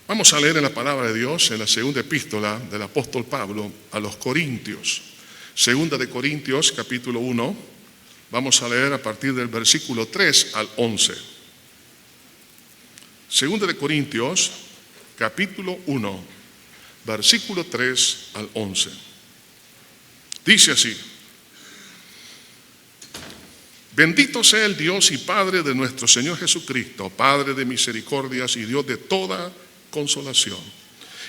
Vamos a leer en la palabra de Dios en la segunda epístola del apóstol Pablo a los Corintios. Segunda de Corintios, capítulo 1. Vamos a leer a partir del versículo 3 al 11. Segunda de Corintios, capítulo 1, versículo 3 al 11. Dice así: Bendito sea el Dios y Padre de nuestro Señor Jesucristo, Padre de misericordias y Dios de toda consolación,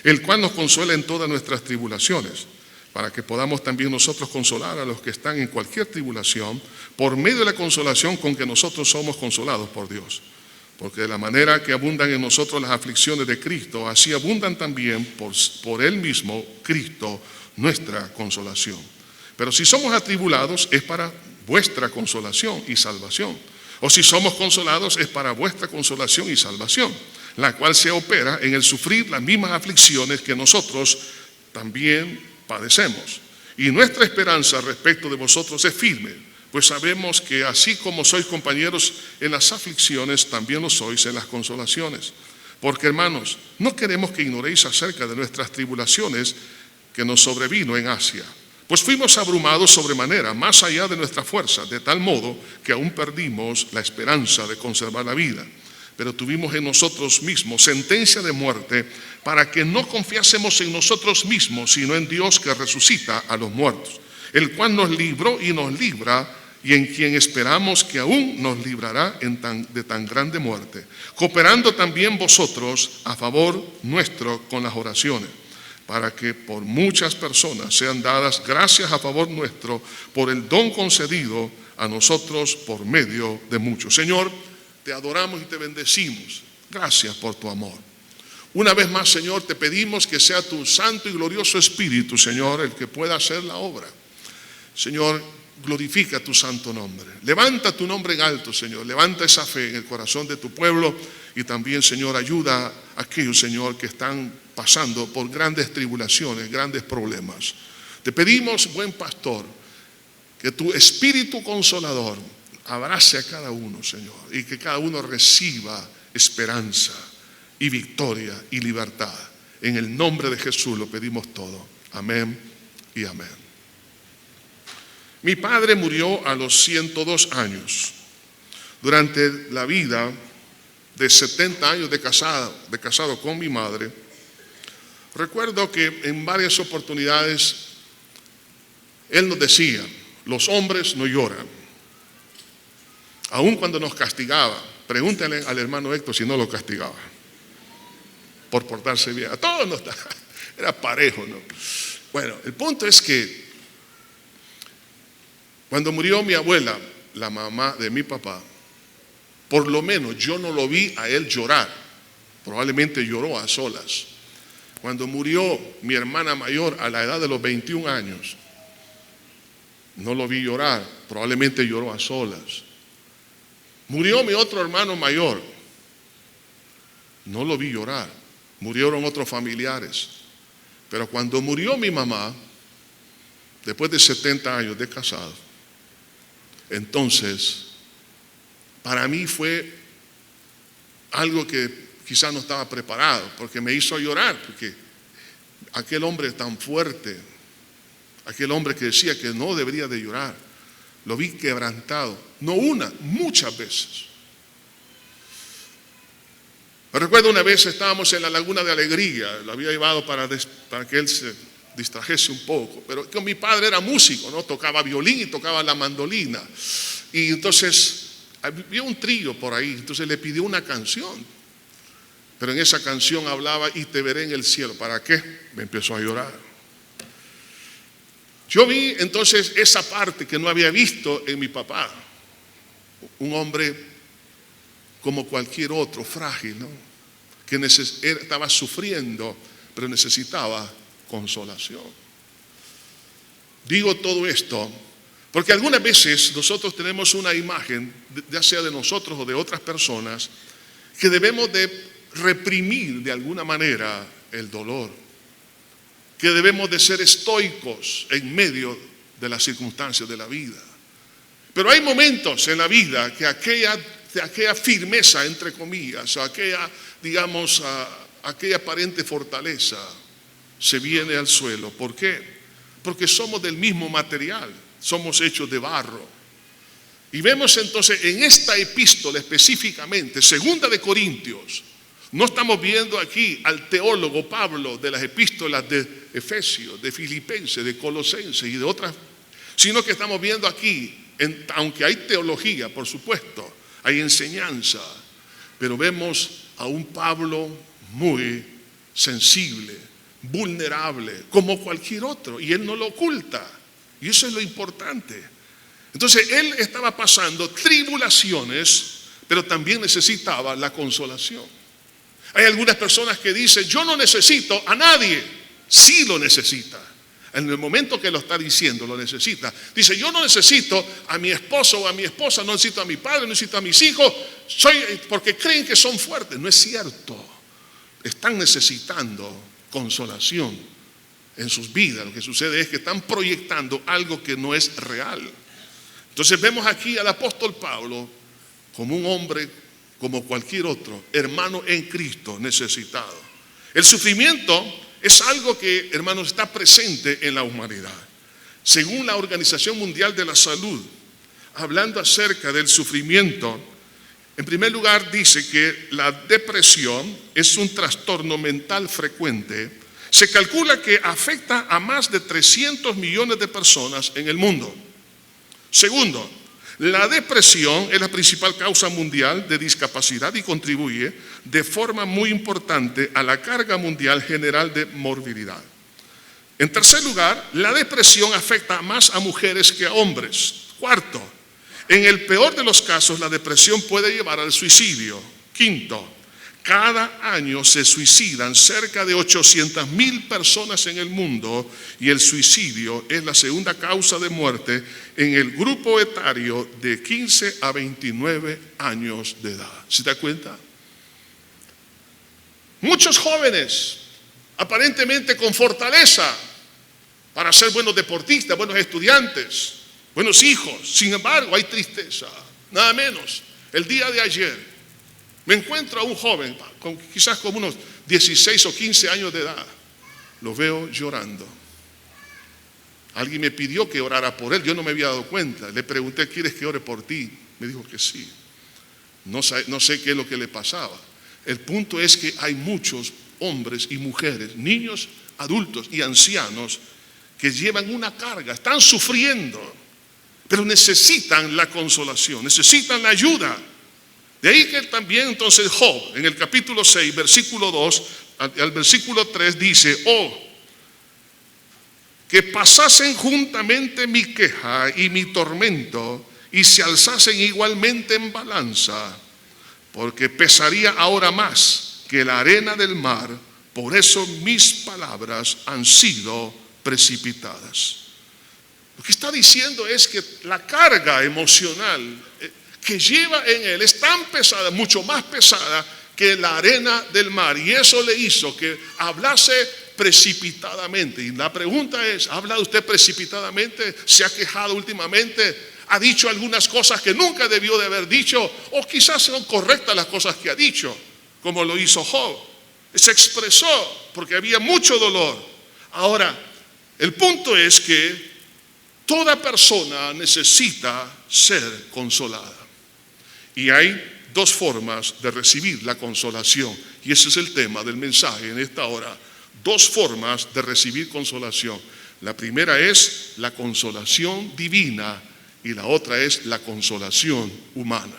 el cual nos consuela en todas nuestras tribulaciones, para que podamos también nosotros consolar a los que están en cualquier tribulación, por medio de la consolación con que nosotros somos consolados por Dios. Porque de la manera que abundan en nosotros las aflicciones de Cristo, así abundan también por Él mismo, Cristo, nuestra consolación. Pero si somos atribulados, es para vuestra consolación y salvación. O si somos consolados, es para vuestra consolación y salvación, la cual se opera en el sufrir las mismas aflicciones que nosotros también padecemos. Y nuestra esperanza respecto de vosotros es firme, pues sabemos que así como sois compañeros en las aflicciones, también lo sois en las consolaciones. Porque, hermanos, no queremos que ignoréis acerca de nuestras tribulaciones que nos sobrevino en Asia. Pues fuimos abrumados sobremanera, más allá de nuestra fuerza, de tal modo que aún perdimos la esperanza de conservar la vida. Pero tuvimos en nosotros mismos sentencia de muerte, para que no confiásemos en nosotros mismos, sino en Dios que resucita a los muertos, el cual nos libró y nos libra, y en quien esperamos que aún nos librará de tan grande muerte, cooperando también vosotros a favor nuestro con las oraciones, para que por muchas personas sean dadas gracias a favor nuestro por el don concedido a nosotros por medio de muchos. Señor, te adoramos y te bendecimos. Gracias por tu amor. Una vez más, Señor, te pedimos que sea tu santo y glorioso Espíritu, Señor, el que pueda hacer la obra. Señor, glorifica tu santo nombre. Levanta tu nombre en alto, Señor. Levanta esa fe en el corazón de tu pueblo y también, Señor, ayuda a aquellos, Señor, que están pasando por grandes tribulaciones, grandes problemas. Te pedimos, buen pastor, que tu Espíritu Consolador abrace a cada uno, Señor, y que cada uno reciba esperanza y victoria y libertad. En el nombre de Jesús lo pedimos todo. Amén y amén. Mi padre murió a los 102 años. Durante la vida de 70 años de casado con mi madre, recuerdo que en varias oportunidades él nos decía: los hombres no lloran. Aun cuando nos castigaba, pregúntale al hermano Héctor si no lo castigaba por portarse bien. A todos nos era parejo, ¿no? Bueno, el punto es que cuando murió mi abuela, la mamá de mi papá, por lo menos yo no lo vi a él llorar. Probablemente lloró a solas. Cuando murió mi hermana mayor a la edad de los 21 años, no lo vi llorar. Probablemente lloró a solas. Murió mi otro hermano mayor, no lo vi llorar. Murieron otros familiares. Pero cuando murió mi mamá, después de 70 años de casado, entonces para mí fue algo que quizás no estaba preparado, porque me hizo llorar, porque aquel hombre tan fuerte, aquel hombre que decía que no debería de llorar, lo vi quebrantado, no una, muchas veces. Me recuerdo una vez estábamos en la Laguna de Alegría, lo había llevado para que él se distrajese un poco, pero con mi padre era músico, ¿no? Tocaba violín y tocaba la mandolina, y entonces había un trío por ahí, entonces le pidió una canción, pero en esa canción hablaba: y te veré en el cielo. ¿Para qué? Me empezó a llorar. Yo vi entonces esa parte que no había visto en mi papá, un hombre como cualquier otro, frágil, ¿no? Que estaba sufriendo, pero necesitaba consolación. Digo todo esto porque algunas veces nosotros tenemos una imagen, ya sea de nosotros o de otras personas, que debemos de reprimir de alguna manera el dolor, que debemos de ser estoicos en medio de las circunstancias de la vida. Pero hay momentos en la vida que aquella firmeza, entre comillas, o aquella, digamos, aquella aparente fortaleza se viene al suelo. ¿Por qué? Porque somos del mismo material, somos hechos de barro. Y vemos entonces en esta epístola específicamente, segunda de Corintios, no estamos viendo aquí al teólogo Pablo de las epístolas de Efesios, de Filipenses, de Colosenses y de otras, sino que estamos viendo aquí, aunque hay teología, por supuesto, hay enseñanza, pero vemos a un Pablo muy sensible, vulnerable, como cualquier otro, y él no lo oculta, y eso es lo importante. Entonces él estaba pasando tribulaciones, pero también necesitaba la consolación. Hay algunas personas que dicen, yo no necesito a nadie. Sí lo necesita. En el momento que lo está diciendo, lo necesita. Dice, yo no necesito a mi esposo o a mi esposa, no necesito a mi padre, no necesito a mis hijos, porque creen que son fuertes. No es cierto. Están necesitando consolación en sus vidas. Lo que sucede es que están proyectando algo que no es real. Entonces vemos aquí al apóstol Pablo como un hombre como cualquier otro, hermano en Cristo, necesitado. El sufrimiento es algo que, hermanos, está presente en la humanidad. Según la Organización Mundial de la Salud, hablando acerca del sufrimiento, en primer lugar dice que la depresión es un trastorno mental frecuente. Se calcula que afecta a más de 300 millones de personas en el mundo. Segundo, la depresión es la principal causa mundial de discapacidad y contribuye de forma muy importante a la carga mundial general de morbilidad. En tercer lugar, la depresión afecta más a mujeres que a hombres. Cuarto, en el peor de los casos, la depresión puede llevar al suicidio. Quinto, cada año se suicidan cerca de 800,000 personas en el mundo y el suicidio es la segunda causa de muerte en el grupo etario de 15 a 29 años de edad. ¿Se da cuenta? Muchos jóvenes, aparentemente con fortaleza para ser buenos deportistas, buenos estudiantes, buenos hijos. Sin embargo, hay tristeza, nada menos. El día de ayer me encuentro a un joven, quizás como unos 16 o 15 años de edad. Lo veo llorando. Alguien me pidió que orara por él, yo no me había dado cuenta. Le pregunté, ¿quieres que ore por ti? Me dijo que sí. No sé qué es lo que le pasaba. El punto es que hay muchos hombres y mujeres, niños, adultos y ancianos que llevan una carga, están sufriendo, pero necesitan la consolación, necesitan la ayuda. De ahí que también entonces Job, en el capítulo 6, versículo 2 al versículo 3 dice, que pasasen juntamente mi queja y mi tormento y se alzasen igualmente en balanza, porque pesaría ahora más que la arena del mar, por eso mis palabras han sido precipitadas. Lo que está diciendo es que la carga emocional que lleva en él es tan pesada, mucho más pesada que la arena del mar, y eso le hizo que hablase precipitadamente. Y la pregunta es, ¿ha hablado usted precipitadamente? ¿Se ha quejado últimamente? ¿Ha dicho algunas cosas que nunca debió de haber dicho? O quizás son correctas las cosas que ha dicho, como lo hizo Job. Se expresó porque había mucho dolor. Ahora, el punto es que toda persona necesita ser consolada. Y hay dos formas de recibir la consolación. Y ese es el tema del mensaje en esta hora. Dos formas de recibir consolación. La primera es la consolación divina y la otra es la consolación humana.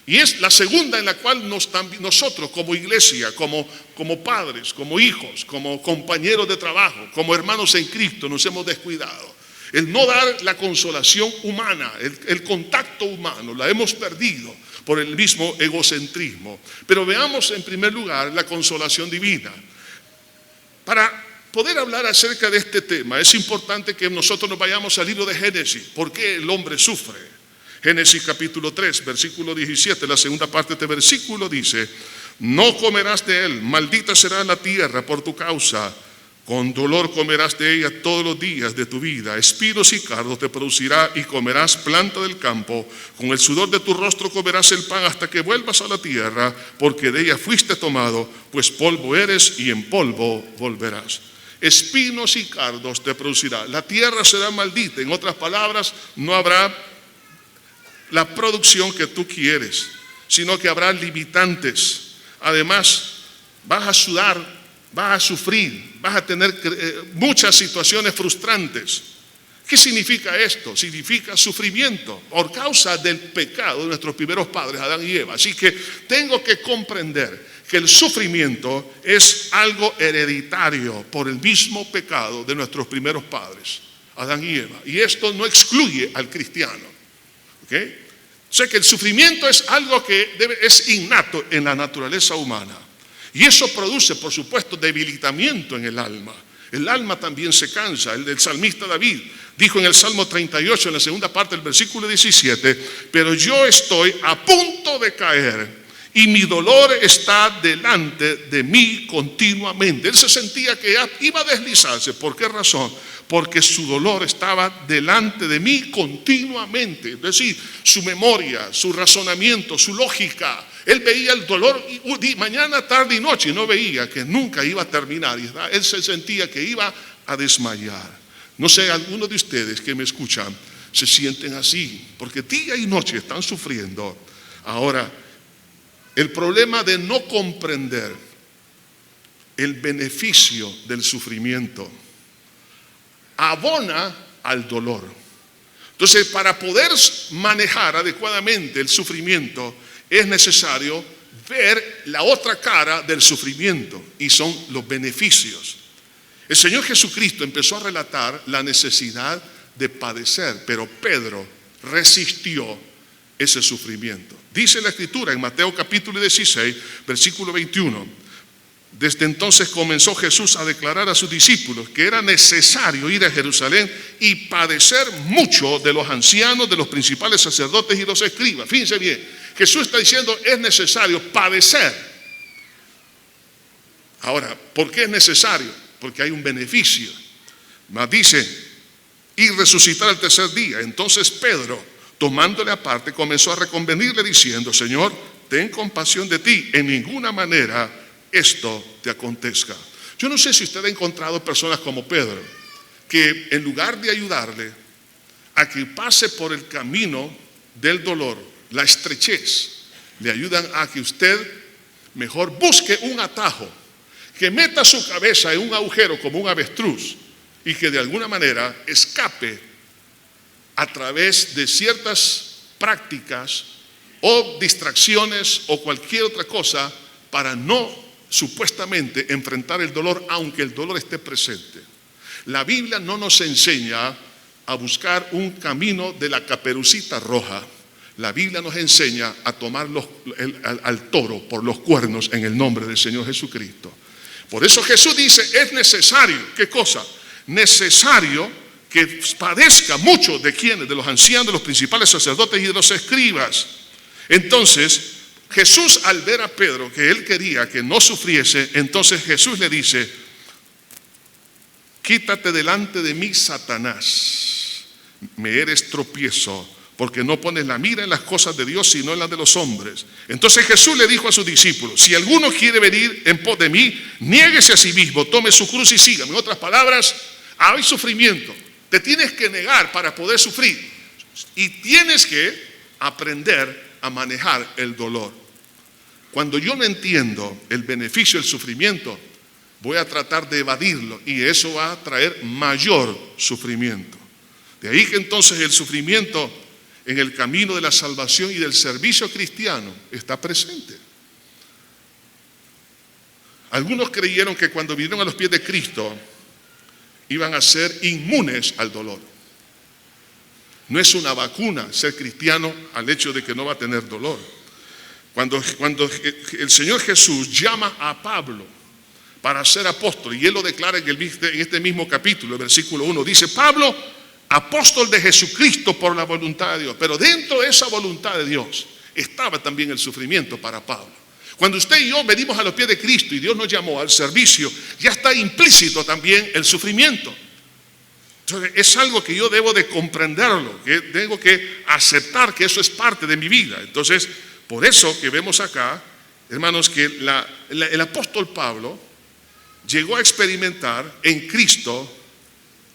Y es la segunda en la cual nosotros como iglesia, como padres, como hijos, como compañeros de trabajo, como hermanos en Cristo nos hemos descuidado. El no dar la consolación humana, el contacto humano, la hemos perdido por el mismo egocentrismo. Pero veamos en primer lugar la consolación divina. Para poder hablar acerca de este tema es importante que nosotros nos vayamos al libro de Génesis. ¿Por qué el hombre sufre? Génesis capítulo 3, versículo 17, la segunda parte de este versículo dice: no comerás de él, maldita será la tierra por tu causa. Con dolor comerás de ella todos los días de tu vida. Espinos y cardos te producirá y comerás planta del campo. Con el sudor de tu rostro comerás el pan hasta que vuelvas a la tierra, porque de ella fuiste tomado, pues polvo eres y en polvo volverás. Espinos y cardos te producirá. La tierra será maldita. En otras palabras, no habrá la producción que tú quieres, sino que habrá limitantes. Además, vas a sudar, vas a sufrir, vas a tener muchas situaciones frustrantes. ¿Qué significa esto? Significa sufrimiento por causa del pecado de nuestros primeros padres, Adán y Eva. Así que tengo que comprender que el sufrimiento es algo hereditario por el mismo pecado de nuestros primeros padres, Adán y Eva. Y esto no excluye al cristiano. ¿Okay? O sea que el sufrimiento es algo que es innato en la naturaleza humana. Y eso produce, por supuesto, debilitamiento en el alma. El alma también se cansa. El salmista David dijo en el Salmo 38, en la segunda parte del versículo 17, pero yo estoy a punto de caer y mi dolor está delante de mí continuamente. Él se sentía que iba a deslizarse. ¿Por qué razón? Porque su dolor estaba delante de mí continuamente. Es decir, su memoria, su razonamiento, su lógica. Él veía el dolor mañana, tarde y noche y no veía que nunca iba a terminar. Y él se sentía que iba a desmayar. No sé, algunos de ustedes que me escuchan se sienten así, porque día y noche están sufriendo. Ahora, el problema de no comprender el beneficio del sufrimiento abona al dolor. Entonces, para poder manejar adecuadamente el sufrimiento, es necesario ver la otra cara del sufrimiento, y son los beneficios. El Señor Jesucristo empezó a relatar la necesidad de padecer, pero Pedro resistió ese sufrimiento. Dice la Escritura en Mateo capítulo 16, versículo 21. Desde entonces comenzó Jesús a declarar a sus discípulos que era necesario ir a Jerusalén y padecer mucho de los ancianos, de los principales sacerdotes y los escribas. Fíjense bien, Jesús está diciendo es necesario padecer. Ahora, ¿por qué es necesario? Porque hay un beneficio. Mas dice, y resucitar al tercer día. Entonces Pedro, tomándole aparte, comenzó a reconvenirle diciendo, Señor, ten compasión de ti, en ninguna manera esto te acontezca. Yo no sé si usted ha encontrado personas como Pedro, que en lugar de ayudarle a que pase por el camino del dolor, la estrechez, le ayudan a que usted mejor busque un atajo, que meta su cabeza en un agujero como un avestruz y que de alguna manera escape a través de ciertas prácticas o distracciones o cualquier otra cosa para no supuestamente enfrentar el dolor, aunque el dolor esté presente. La Biblia no nos enseña a buscar un camino de la caperucita roja. La Biblia nos enseña a tomar al toro por los cuernos en el nombre del Señor Jesucristo. Por eso Jesús dice, es necesario, ¿qué cosa? Necesario que padezca mucho de quienes, de los ancianos, de los principales sacerdotes y de los escribas. Entonces, Jesús, al ver a Pedro que él quería que no sufriese, entonces Jesús le dice, quítate delante de mí, Satanás, me eres tropiezo, porque no pones la mira en las cosas de Dios, sino en las de los hombres. Entonces Jesús le dijo a sus discípulos, si alguno quiere venir en pos de mí, niéguese a sí mismo, tome su cruz y sígame. En otras palabras, hay sufrimiento, te tienes que negar para poder sufrir, y tienes que aprender a manejar el dolor. Cuando yo no entiendo el beneficio del sufrimiento, voy a tratar de evadirlo y eso va a traer mayor sufrimiento. De ahí que entonces el sufrimiento en el camino de la salvación y del servicio cristiano está presente. Algunos creyeron que cuando vinieron a los pies de Cristo iban a ser inmunes al dolor. No es una vacuna ser cristiano al hecho de que no va a tener dolor. Cuando el Señor Jesús llama a Pablo para ser apóstol, y él lo declara en este mismo capítulo, el versículo 1, dice, Pablo, apóstol de Jesucristo por la voluntad de Dios. Pero dentro de esa voluntad de Dios estaba también el sufrimiento para Pablo. Cuando usted y yo venimos a los pies de Cristo y Dios nos llamó al servicio, ya está implícito también el sufrimiento. Entonces, es algo que yo debo de comprenderlo, que tengo que aceptar que eso es parte de mi vida. Entonces, por eso que vemos acá, hermanos, que el apóstol Pablo llegó a experimentar en Cristo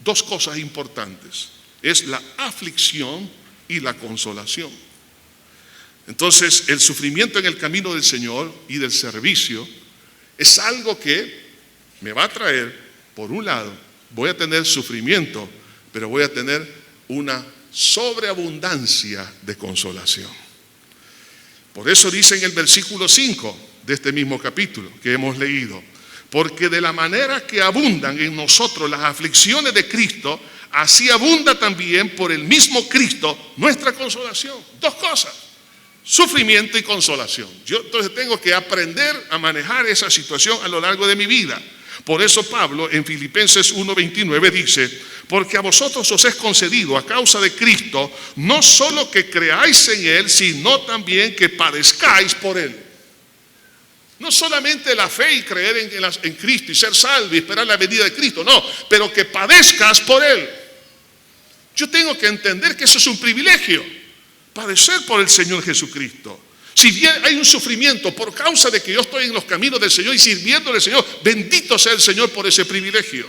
dos cosas importantes. Es la aflicción y la consolación. Entonces, el sufrimiento en el camino del Señor y del servicio es algo que me va a traer, por un lado, voy a tener sufrimiento, pero voy a tener una sobreabundancia de consolación. Por eso dice en el versículo 5 de este mismo capítulo que hemos leído: porque de la manera que abundan en nosotros las aflicciones de Cristo, así abunda también por el mismo Cristo nuestra consolación. Dos cosas: sufrimiento y consolación. Yo entonces tengo que aprender a manejar esa situación a lo largo de mi vida. Por eso Pablo en Filipenses 1:29 dice: porque a vosotros os es concedido a causa de Cristo no solo que creáis en Él, sino también que padezcáis por Él. No solamente la fe y creer en Cristo y ser salvo y esperar la venida de Cristo, no, pero que padezcas por Él. Yo tengo que entender que eso es un privilegio, padecer por el Señor Jesucristo. Si bien hay un sufrimiento por causa de que yo estoy en los caminos del Señor y sirviéndole al Señor, bendito sea el Señor por ese privilegio.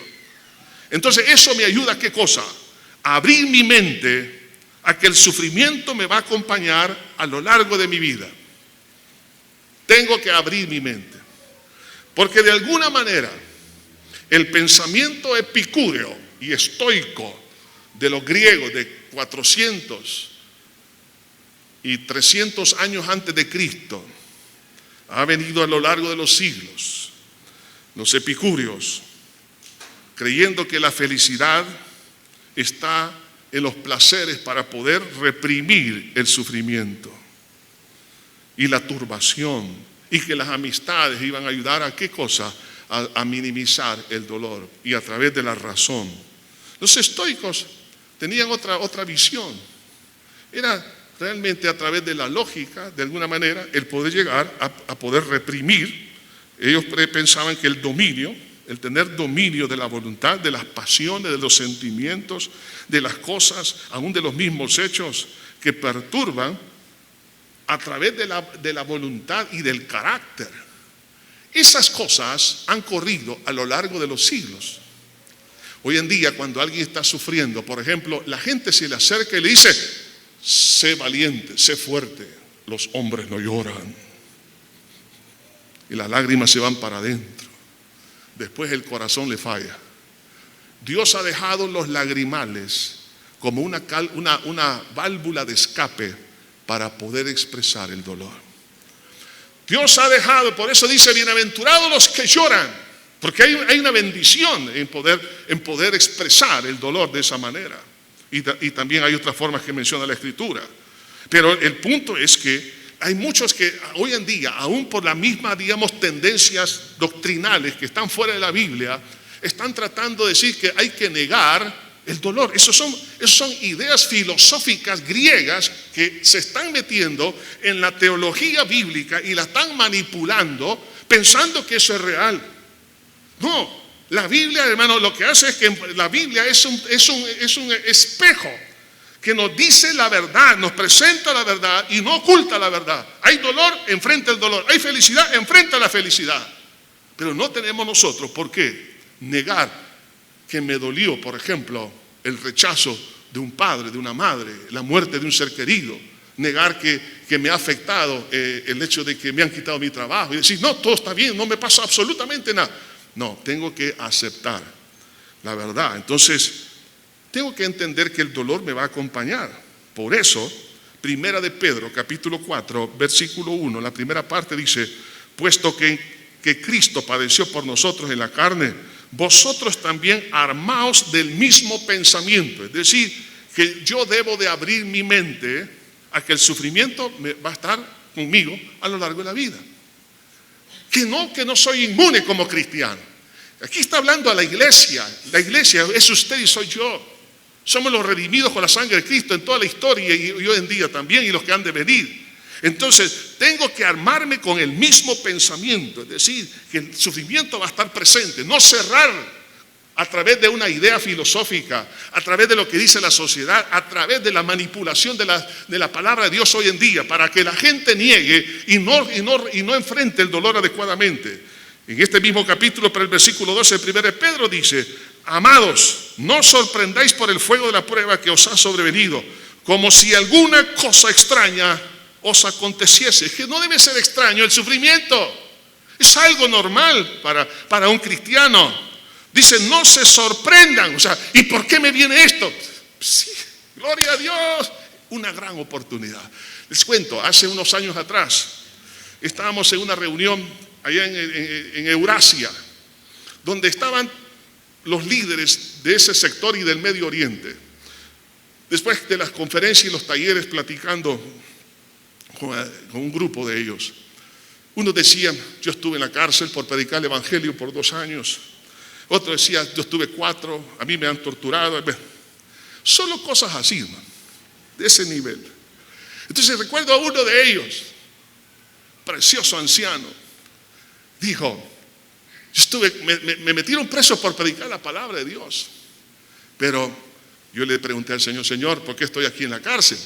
Entonces eso me ayuda ¿a qué cosa? A abrir mi mente a que el sufrimiento me va a acompañar a lo largo de mi vida. Tengo que abrir mi mente, porque de alguna manera el pensamiento epicúreo y estoico de los griegos de 400 y 300 años antes de Cristo ha venido a lo largo de los siglos. Los epicúreos, creyendo que la felicidad está en los placeres para poder reprimir el sufrimiento y la turbación, y que las amistades iban a ayudar ¿a qué cosa? A minimizar el dolor, y a través de la razón. Los estoicos tenían otra visión. Era realmente a través de la lógica, de alguna manera, el poder llegar a poder reprimir. Ellos pensaban que el dominio, el tener dominio de la voluntad, de las pasiones, de los sentimientos, de las cosas, aún de los mismos hechos que perturban, a través de la voluntad y del carácter. Esas cosas han corrido a lo largo de los siglos. Hoy en día, cuando alguien está sufriendo, por ejemplo, la gente se le acerca y le dice: sé valiente, sé fuerte, los hombres no lloran. Y las lágrimas se van para adentro. Después el corazón le falla. Dios ha dejado los lagrimales como una válvula de escape para poder expresar el dolor. Dios ha dejado, por eso dice: bienaventurados los que lloran, porque hay una bendición en poder expresar el dolor de esa manera. Y también hay otras formas que menciona la Escritura. Pero el punto es que hay muchos que hoy en día, aún por las mismas, digamos, tendencias doctrinales que están fuera de la Biblia, están tratando de decir que hay que negar el dolor. Esas son ideas filosóficas griegas que se están metiendo en la teología bíblica y la están manipulando pensando que eso es real. No, la Biblia, hermano, lo que hace es que la Biblia es un espejo que nos dice la verdad, nos presenta la verdad y no oculta la verdad. Hay dolor, enfrenta el dolor. Hay felicidad, enfrenta la felicidad. Pero no tenemos nosotros por qué negar que me dolió, por ejemplo, el rechazo de un padre, de una madre, la muerte de un ser querido. Negar que me ha afectado el hecho de que me han quitado mi trabajo y decir: no, todo está bien, no me pasa absolutamente nada. No, tengo que aceptar la verdad. Entonces, tengo que entender que el dolor me va a acompañar. Por eso, Primera de Pedro, capítulo 4, versículo 1, la primera parte dice: puesto que Cristo padeció por nosotros en la carne, vosotros también armaos del mismo pensamiento. Es decir, que yo debo de abrir mi mente a que el sufrimiento va a estar conmigo a lo largo de la vida. Que no soy inmune como cristiano. Aquí está hablando a la iglesia. La iglesia es usted y soy yo. Somos los redimidos con la sangre de Cristo en toda la historia y hoy en día también, y los que han de venir. Entonces, tengo que armarme con el mismo pensamiento, es decir, que el sufrimiento va a estar presente, no cerrar a través de una idea filosófica, a través de lo que dice la sociedad, a través de la manipulación de la palabra de Dios hoy en día, para que la gente niegue y no enfrente el dolor adecuadamente. En este mismo capítulo, para el versículo 12 de 1 Pedro dice: amados, no os sorprendáis por el fuego de la prueba que os ha sobrevenido, como si alguna cosa extraña os aconteciese. Es que no debe ser extraño el sufrimiento, es algo normal para un cristiano. Dice, no se sorprendan, o sea, ¿y por qué me viene esto? Sí, gloria a Dios, una gran oportunidad. Les cuento, hace unos años atrás, estábamos en una reunión allá en Eurasia, donde estaban los líderes de ese sector y del Medio Oriente. Después de las conferencias y los talleres, platicando con un grupo de ellos, unos decían, yo estuve en la cárcel por predicar el evangelio por 2 años. Otro decía, yo estuve 4, a mí me han torturado. Solo cosas así, hermano, de ese nivel. Entonces recuerdo a uno de ellos, precioso anciano, dijo, me metieron preso por predicar la palabra de Dios. Pero yo le pregunté al Señor, Señor, ¿por qué estoy aquí en la cárcel?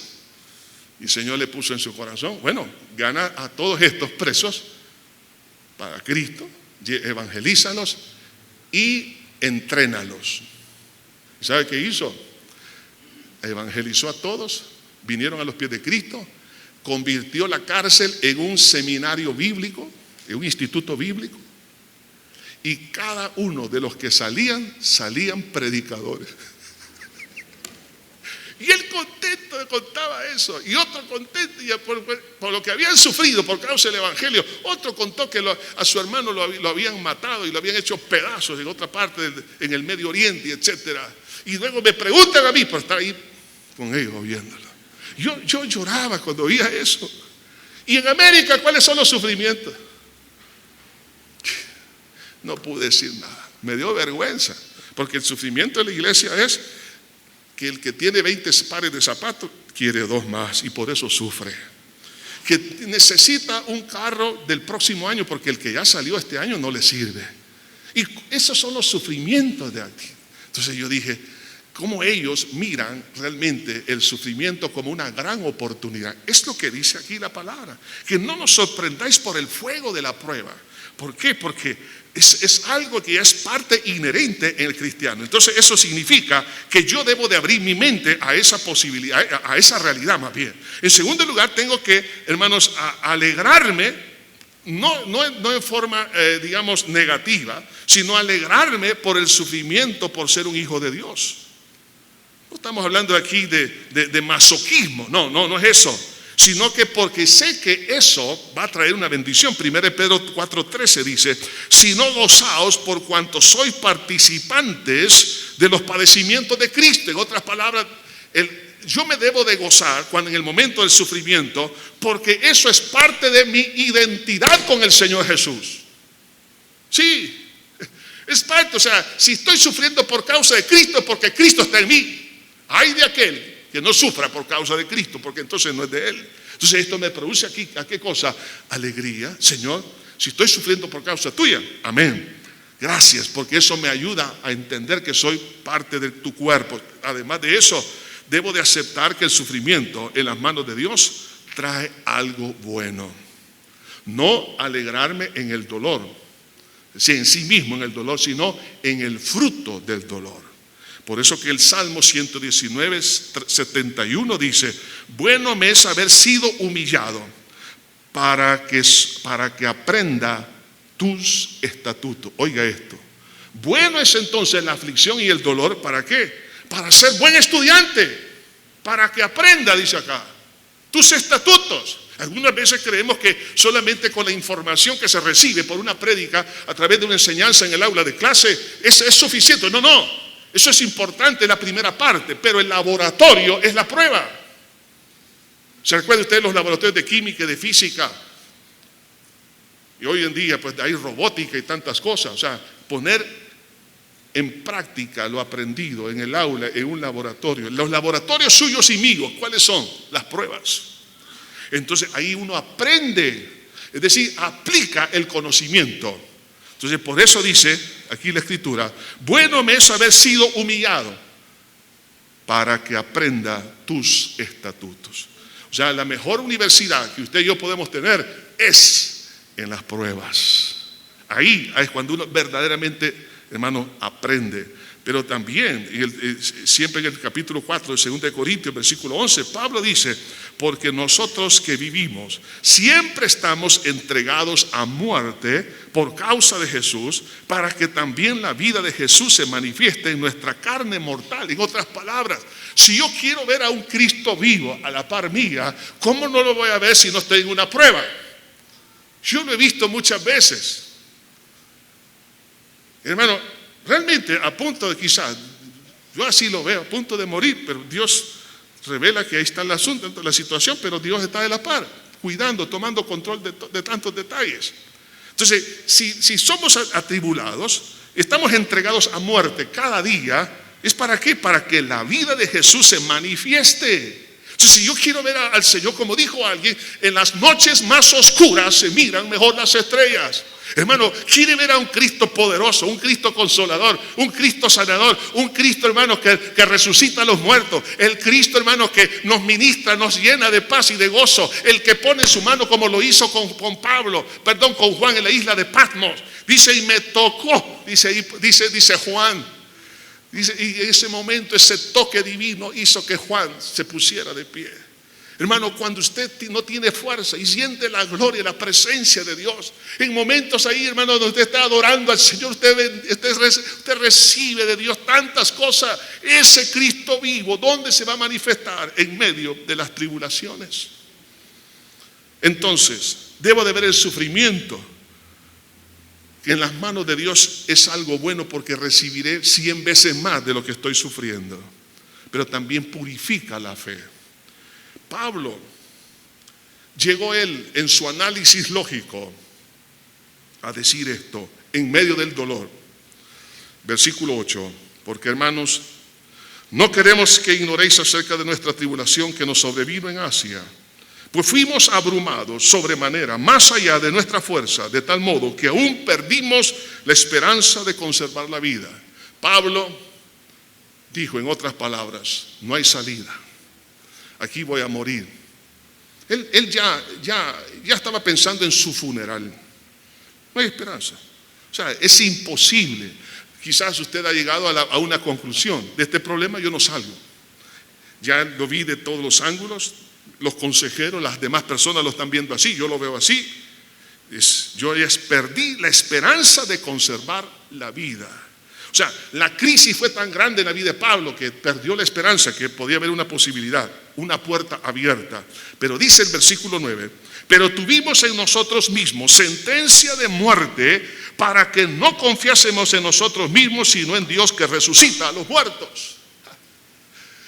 Y el Señor le puso en su corazón, bueno, gana a todos estos presos para Cristo, evangelízalos y entrénalos. ¿Y sabe qué hizo? Evangelizó a todos, vinieron a los pies de Cristo, convirtió la cárcel en un seminario bíblico, en un instituto bíblico, y cada uno de los que salían predicadores. Y él contento contaba eso, y otro contento por lo que habían sufrido por causa del evangelio. Otro contó que a su hermano lo habían matado y lo habían hecho pedazos en otra parte, en el Medio Oriente, etcétera. Y luego me preguntan a mí por estar ahí con ellos viéndolo. Yo lloraba cuando oía eso. Y en América, ¿cuáles son los sufrimientos? No pude decir nada, me dio vergüenza, porque el sufrimiento de la iglesia es que el que tiene 20 pares de zapatos quiere 2 más y por eso sufre. Que necesita un carro del próximo año porque el que ya salió este año no le sirve. Y esos son los sufrimientos de aquí. Entonces yo dije, ¿cómo ellos miran realmente el sufrimiento como una gran oportunidad? Es lo que dice aquí la palabra, que no nos sorprendáis por el fuego de la prueba. ¿Por qué? Porque es algo que es parte inherente en el cristiano. Entonces eso significa que yo debo de abrir mi mente a esa posibilidad, a esa realidad más bien. En segundo lugar, tengo que, hermanos, alegrarme, no en forma, digamos, negativa, sino alegrarme por el sufrimiento por ser un hijo de Dios. No estamos hablando aquí de masoquismo, no es eso. Sino que porque sé que eso va a traer una bendición. 1 Pedro 4:13 dice, si no gozaos por cuanto sois participantes de los padecimientos de Cristo. En otras palabras, yo me debo de gozar cuando en el momento del sufrimiento, porque eso es parte de mi identidad con el Señor Jesús. Sí, es parte, o sea, si estoy sufriendo por causa de Cristo es porque Cristo está en mí. Ay de aquel que no sufra por causa de Cristo, porque entonces no es de Él. Entonces esto me produce aquí, ¿a qué cosa? Alegría. Señor, si estoy sufriendo por causa tuya, amén. Gracias, porque eso me ayuda a entender que soy parte de tu cuerpo. Además de eso, debo de aceptar que el sufrimiento en las manos de Dios trae algo bueno. No alegrarme en el dolor, sí, en sí mismo en el dolor, sino en el fruto del dolor. Por eso que el Salmo 119, 71 dice, bueno me es haber sido humillado para que aprenda tus estatutos. Oiga esto, bueno es entonces la aflicción y el dolor, ¿para qué? Para ser buen estudiante, para que aprenda, dice acá, tus estatutos. Algunas veces creemos que solamente con la información que se recibe por una prédica a través de una enseñanza en el aula de clase es suficiente. No. Eso es importante, la primera parte, pero el laboratorio es la prueba. ¿Se recuerdan ustedes los laboratorios de química y de física? Y hoy en día pues hay robótica y tantas cosas. O sea, poner en práctica lo aprendido en el aula, en un laboratorio. Los laboratorios suyos y míos, ¿cuáles son? Las pruebas. Entonces ahí uno aprende, es decir, aplica el conocimiento. Entonces por eso dice aquí la Escritura, bueno me es haber sido humillado para que aprenda tus estatutos. O sea, la mejor universidad que usted y yo podemos tener es en las pruebas. Ahí es cuando uno verdaderamente, hermano, aprende. Pero también, siempre en el capítulo 4 de 2 Corintios, versículo 11, Pablo dice, porque nosotros que vivimos siempre estamos entregados a muerte por causa de Jesús, para que también la vida de Jesús se manifieste en nuestra carne mortal. En otras palabras, si yo quiero ver a un Cristo vivo a la par mía, ¿cómo no lo voy a ver si no estoy en una prueba? Yo lo he visto muchas veces. Hermano, realmente a punto de quizás, yo así lo veo, a punto de morir, pero Dios revela que ahí está el asunto, la situación, pero Dios está de la par, cuidando, tomando control de tantos detalles. Entonces, si somos atribulados, estamos entregados a muerte cada día, ¿es para qué? Para que la vida de Jesús se manifieste. Entonces, si yo quiero ver al Señor, como dijo alguien, en las noches más oscuras se miran mejor las estrellas. Hermano, quiere ver a un Cristo poderoso, un Cristo consolador, un Cristo sanador, un Cristo, hermano, que resucita a los muertos, el Cristo, hermano, que nos ministra, nos llena de paz y de gozo, el que pone su mano como lo hizo con Juan en la isla de Patmos. Dice, y me tocó, dice Juan. Dice, y en ese momento, ese toque divino hizo que Juan se pusiera de pie. Hermano, cuando usted no tiene fuerza y siente la gloria, la presencia de Dios, en momentos ahí, hermano, donde usted está adorando al Señor, usted recibe de Dios tantas cosas. Ese Cristo vivo, ¿dónde se va a manifestar? En medio de las tribulaciones. Entonces, debo de ver el sufrimiento, que en las manos de Dios es algo bueno, porque recibiré 100 veces más de lo que estoy sufriendo. Pero también purifica la fe. Pablo llegó él en su análisis lógico a decir esto en medio del dolor. Versículo 8, porque hermanos, no queremos que ignoréis acerca de nuestra tribulación que nos sobrevino en Asia, pues fuimos abrumados sobremanera, más allá de nuestra fuerza, de tal modo que aún perdimos la esperanza de conservar la vida. Pablo dijo, en otras palabras, no hay salida. Aquí voy a morir. Él ya estaba pensando en su funeral. No hay esperanza. O sea, es imposible. Quizás usted ha llegado a una conclusión. De este problema yo no salgo. Ya lo vi de todos los ángulos. Los consejeros, las demás personas lo están viendo así. Yo lo veo así. Yo ya perdí la esperanza de conservar la vida. O sea, la crisis fue tan grande en la vida de Pablo que perdió la esperanza, que podía haber una posibilidad, una puerta abierta. Pero dice el versículo 9, pero tuvimos en nosotros mismos sentencia de muerte para que no confiásemos en nosotros mismos, sino en Dios que resucita a los muertos.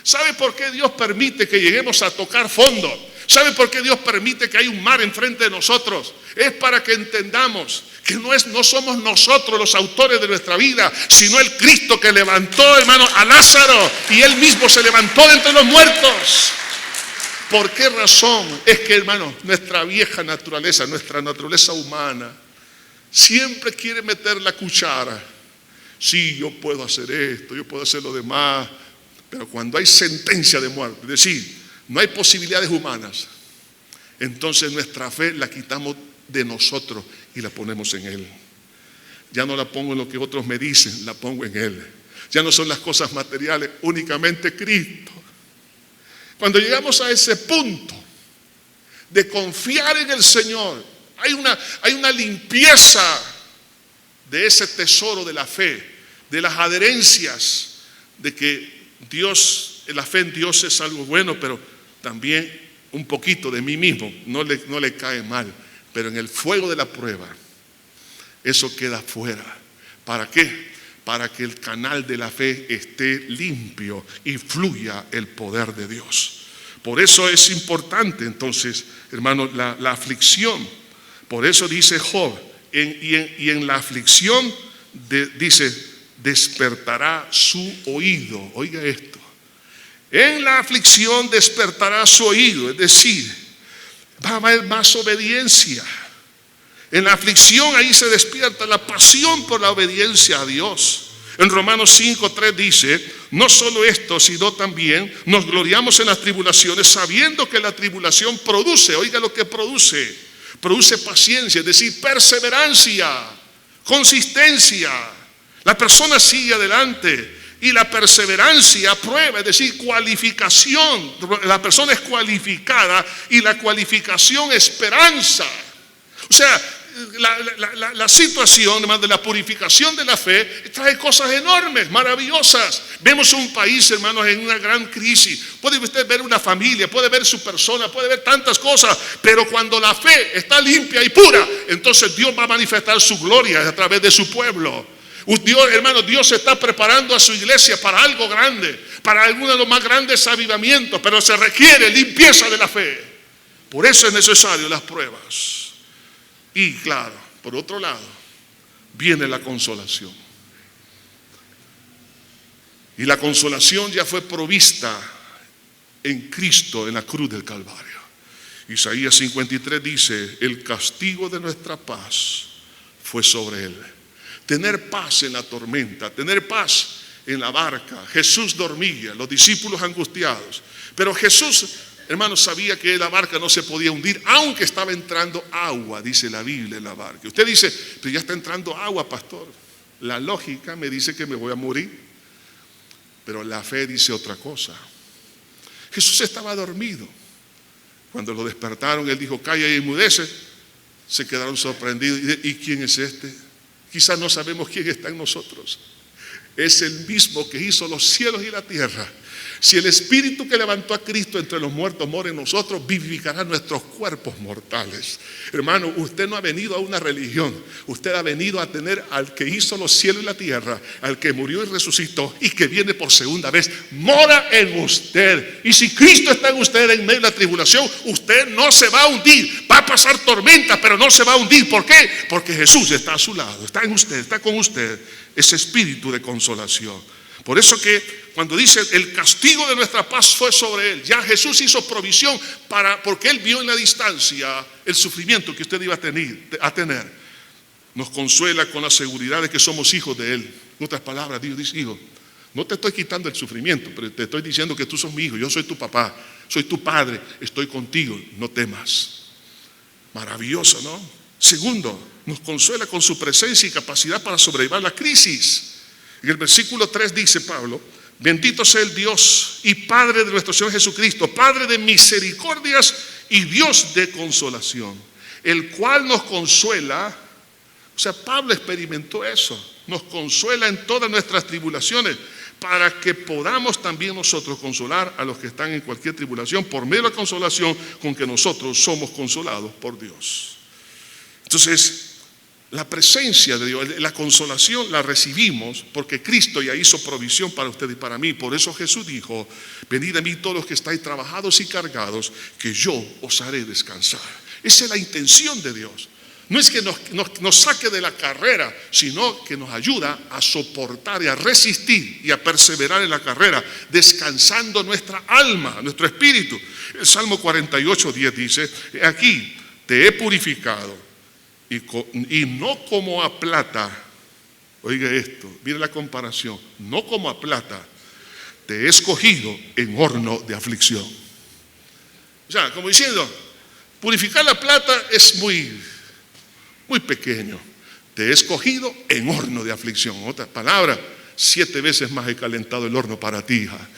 ¿Sabe por qué Dios permite que lleguemos a tocar fondo? ¿Sabe por qué Dios permite que haya un mar enfrente de nosotros? Es para que entendamos que no somos nosotros los autores de nuestra vida, sino el Cristo que levantó, hermano, a Lázaro, y Él mismo se levantó de entre los muertos. ¿Por qué razón? Es que, hermano, nuestra vieja naturaleza, nuestra naturaleza humana, siempre quiere meter la cuchara. Sí, yo puedo hacer esto, yo puedo hacer lo demás, pero cuando hay sentencia de muerte, es decir, no hay posibilidades humanas, entonces nuestra fe la quitamos de nosotros y la ponemos en Él. Ya no la pongo en lo que otros me dicen, la pongo en Él. Ya no son las cosas materiales, únicamente Cristo. Cuando llegamos a ese punto de confiar en el Señor, hay una limpieza de ese tesoro de la fe, de las adherencias, de que Dios, la fe en Dios es algo bueno, pero también un poquito de mí mismo no le cae mal. Pero en el fuego de la prueba, eso queda fuera. ¿Para qué? Para que el canal de la fe esté limpio y fluya el poder de Dios. Por eso es importante, entonces, hermano, la aflicción. Por eso dice Job, y en la aflicción dice, despertará su oído. Oiga esto. En la aflicción despertará su oído, es decir, va a haber más obediencia. En la aflicción ahí se despierta la pasión por la obediencia a Dios. En Romanos 5:3 dice: no solo esto, sino también nos gloriamos en las tribulaciones, sabiendo que la tribulación produce, oiga lo que produce paciencia, es decir, perseverancia, consistencia. La persona sigue adelante y la perseverancia prueba, es decir, cualificación. La persona es cualificada y la cualificación esperanza. O sea, la situación de la purificación de la fe trae cosas enormes, maravillosas. Vemos un país, hermanos, en una gran crisis. Puede usted ver una familia, puede ver su persona, puede ver tantas cosas, pero cuando la fe está limpia y pura, entonces Dios va a manifestar su gloria a través de su pueblo. Dios, hermano, Dios está preparando a su iglesia para algo grande, para alguno de los más grandes avivamientos, pero se requiere limpieza de la fe. Por eso es necesario las pruebas. Y claro, por otro lado, viene la consolación. Y la consolación ya fue provista en Cristo en la cruz del Calvario. Isaías 53 dice: el castigo de nuestra paz fue sobre él. Tener paz en la tormenta, tener paz en la barca. Jesús dormía, los discípulos angustiados. Pero Jesús, hermanos, sabía que la barca no se podía hundir, aunque estaba entrando agua, dice la Biblia, en la barca. Usted dice: pero ya está entrando agua, pastor. La lógica me dice que me voy a morir, pero la fe dice otra cosa. Jesús estaba dormido. Cuando lo despertaron, él dijo: calla y enmudece. Se quedaron sorprendidos. ¿Y quién es este? Quizás no sabemos quién está en nosotros. Es el mismo que hizo los cielos y la tierra. Si el Espíritu que levantó a Cristo entre los muertos mora en nosotros, vivificará nuestros cuerpos mortales. Hermano, usted no ha venido a una religión. Usted ha venido a tener al que hizo los cielos y la tierra, al que murió y resucitó y que viene por segunda vez. Mora en usted. Y si Cristo está en usted en medio de la tribulación, usted no se va a hundir. Va a pasar tormenta, pero no se va a hundir. ¿Por qué? Porque Jesús está a su lado, está en usted, está con usted. Ese espíritu de consolación. Por eso que cuando dice el castigo de nuestra paz fue sobre él, ya Jesús hizo provisión porque él vio en la distancia el sufrimiento que usted iba a tener. Nos consuela con la seguridad de que somos hijos de él. En otras palabras, Dios dice: hijo, no te estoy quitando el sufrimiento, pero te estoy diciendo que tú sos mi hijo, yo soy tu papá, soy tu padre, estoy contigo, no temas. Maravilloso, ¿no? Segundo, nos consuela con su presencia y capacidad para sobrellevar la crisis. En el versículo 3 dice Pablo: bendito sea el Dios y Padre de nuestro Señor Jesucristo, Padre de misericordias y Dios de consolación, el cual nos consuela. O sea, Pablo experimentó eso, nos consuela en todas nuestras tribulaciones, para que podamos también nosotros consolar a los que están en cualquier tribulación, por medio de la consolación con que nosotros somos consolados por Dios. Entonces, la presencia de Dios, la consolación la recibimos porque Cristo ya hizo provisión para usted y para mí. Por eso Jesús dijo: venid a mí todos los que estáis trabajados y cargados, que yo os haré descansar. Esa es la intención de Dios. No es que nos saque de la carrera, sino que nos ayuda a soportar y a resistir y a perseverar en la carrera, descansando nuestra alma, nuestro espíritu. El Salmo 48:10 dice: aquí te he purificado. Y no como a plata, oiga esto, mire la comparación, no como a plata, te he escogido en horno de aflicción. O sea, como diciendo, purificar la plata es muy pequeño. Te he escogido en horno de aflicción. En otras palabras, 7 veces más he calentado el horno para ti, hija.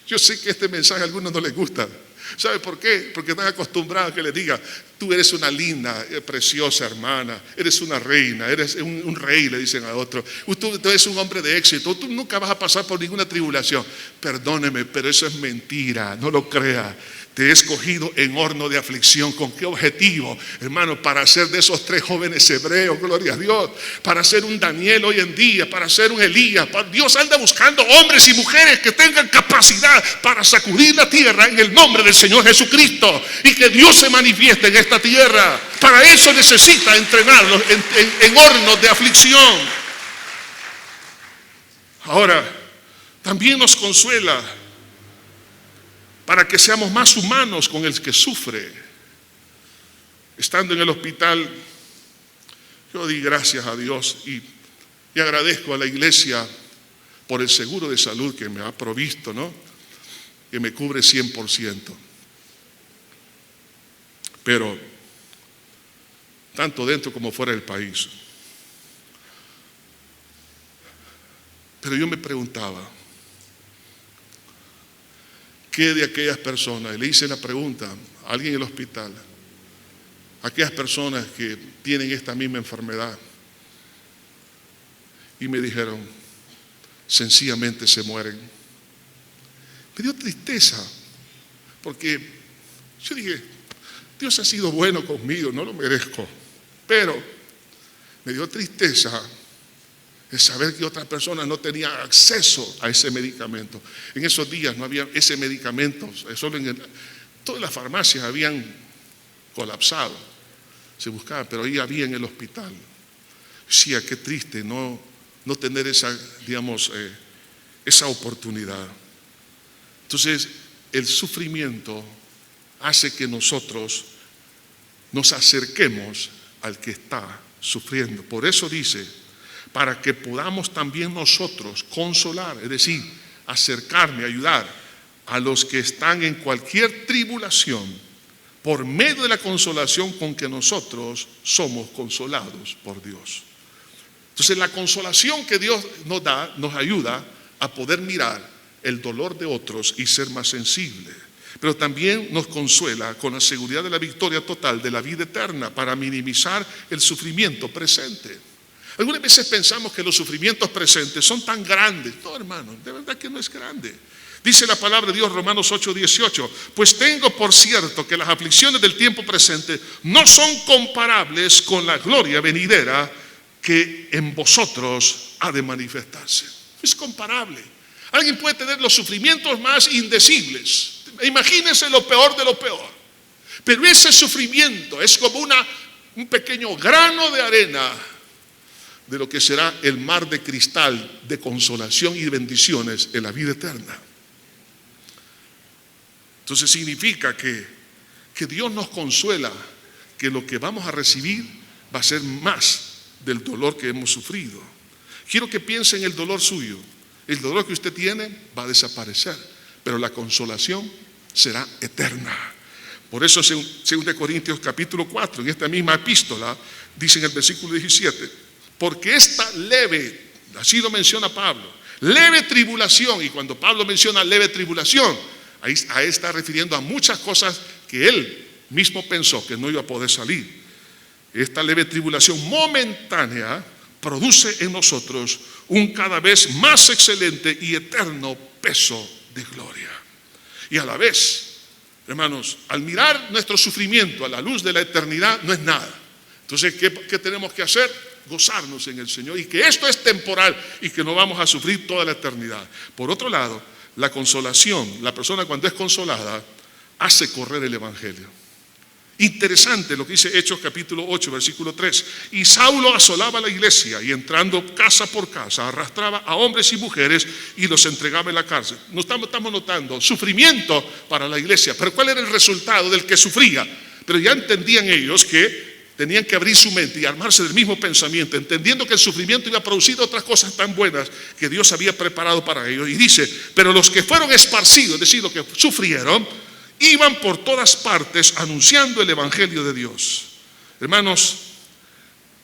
Yo sé que este mensaje a algunos no les gusta. ¿Sabe por qué? Porque están acostumbrados a que les diga: tú eres una linda, preciosa hermana, eres una reina, eres un rey, le dicen a otro. Tú eres un hombre de éxito, tú nunca vas a pasar por ninguna tribulación. Perdóneme, pero eso es mentira, no lo crea. Te he escogido en horno de aflicción. ¿Con qué objetivo, hermano? Para ser de esos 3 jóvenes hebreos, gloria a Dios. Para ser un Daniel hoy en día, para ser un Elías. Dios anda buscando hombres y mujeres que tengan capacidad para sacudir la tierra en el nombre del Señor Jesucristo. Y que Dios se manifieste en esta tierra. Para eso necesita entrenarlos en hornos de aflicción. Ahora, también nos consuela para que seamos más humanos con el que sufre. Estando en el hospital, yo di gracias a Dios y agradezco a la iglesia por el seguro de salud que me ha provisto, ¿no? Que me cubre 100%. Pero tanto dentro como fuera del país. Pero yo me preguntaba, ¿qué de aquellas personas? Y le hice la pregunta a alguien en el hospital, aquellas personas que tienen esta misma enfermedad, y me dijeron, sencillamente se mueren. Me dio tristeza, porque yo dije, Dios ha sido bueno conmigo, no lo merezco, pero me dio tristeza el saber que otras personas no tenían acceso a ese medicamento. En esos días no había ese medicamento, solo todas las farmacias habían colapsado, se buscaba, pero ahí había en el hospital. Sí, qué triste no tener esa, digamos, esa oportunidad. Entonces, el sufrimiento hace que nosotros nos acerquemos al que está sufriendo. Por eso dice, para que podamos también nosotros consolar, es decir, acercarme, ayudar a los que están en cualquier tribulación, por medio de la consolación con que nosotros somos consolados por Dios. Entonces, la consolación que Dios nos da, nos ayuda a poder mirar el dolor de otros y ser más sensible. Pero también nos consuela con la seguridad de la victoria total de la vida eterna para minimizar el sufrimiento presente. Algunas veces pensamos que los sufrimientos presentes son tan grandes. No, hermano, de verdad que no es grande. Dice la palabra de Dios, Romanos 8:18, pues tengo por cierto que las aflicciones del tiempo presente no son comparables con la gloria venidera que en vosotros ha de manifestarse. Es comparable. Alguien puede tener los sufrimientos más indecibles. Imagínense lo peor de lo peor. Pero ese sufrimiento es como un pequeño grano de arena de lo que será el mar de cristal de consolación y de bendiciones en la vida eterna. Entonces significa que Dios nos consuela, que lo que vamos a recibir va a ser más del dolor que hemos sufrido. Quiero que piense en el dolor suyo. El dolor que usted tiene va a desaparecer, pero la consolación será eterna. Por eso, según 2 Corintios capítulo 4, en esta misma epístola, dice en el versículo 17, porque esta leve, así lo menciona Pablo, leve tribulación, y cuando Pablo menciona leve tribulación, ahí está refiriendo a muchas cosas que él mismo pensó que no iba a poder salir. Esta leve tribulación momentánea produce en nosotros un cada vez más excelente y eterno peso de gloria. Y a la vez, hermanos, al mirar nuestro sufrimiento a la luz de la eternidad, no es nada. Entonces, ¿qué tenemos que hacer? Gozarnos en el Señor, y que esto es temporal y que no vamos a sufrir toda la eternidad. Por otro lado, la consolación, la persona cuando es consolada, hace correr el evangelio. Interesante lo que dice Hechos capítulo 8, versículo 3. Y Saulo asolaba la iglesia y entrando casa por casa arrastraba a hombres y mujeres y los entregaba en la cárcel. Estamos notando sufrimiento para la iglesia, pero ¿cuál era el resultado del que sufría? Pero ya entendían ellos que tenían que abrir su mente y armarse del mismo pensamiento, entendiendo que el sufrimiento iba a producir otras cosas tan buenas que Dios había preparado para ellos. Y dice, pero los que fueron esparcidos, es decir, los que sufrieron, iban por todas partes anunciando el evangelio de Dios. Hermanos,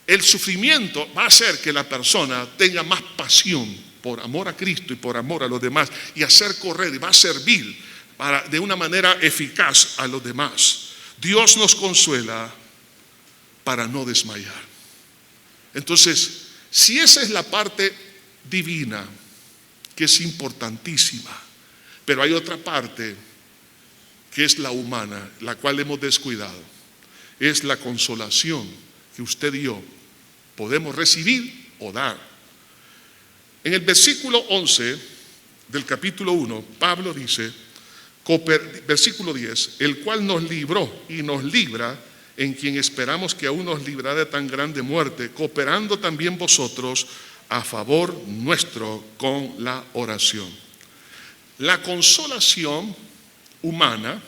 el sufrimiento va a hacer que la persona tenga más pasión por amor a Cristo y por amor a los demás, y hacer correr, y va a servir de una manera eficaz a los demás. Dios nos consuela para no desmayar. Entonces, si esa es la parte divina, que es importantísima, pero hay otra parte que es la humana, la cual hemos descuidado, es la consolación que usted y yo podemos recibir o dar. En el versículo 11 del capítulo 1, Pablo dice, versículo 10, el cual nos libró y nos libra, en quien esperamos que aún nos librará de tan grande muerte, cooperando también vosotros a favor nuestro con la oración. La consolación humana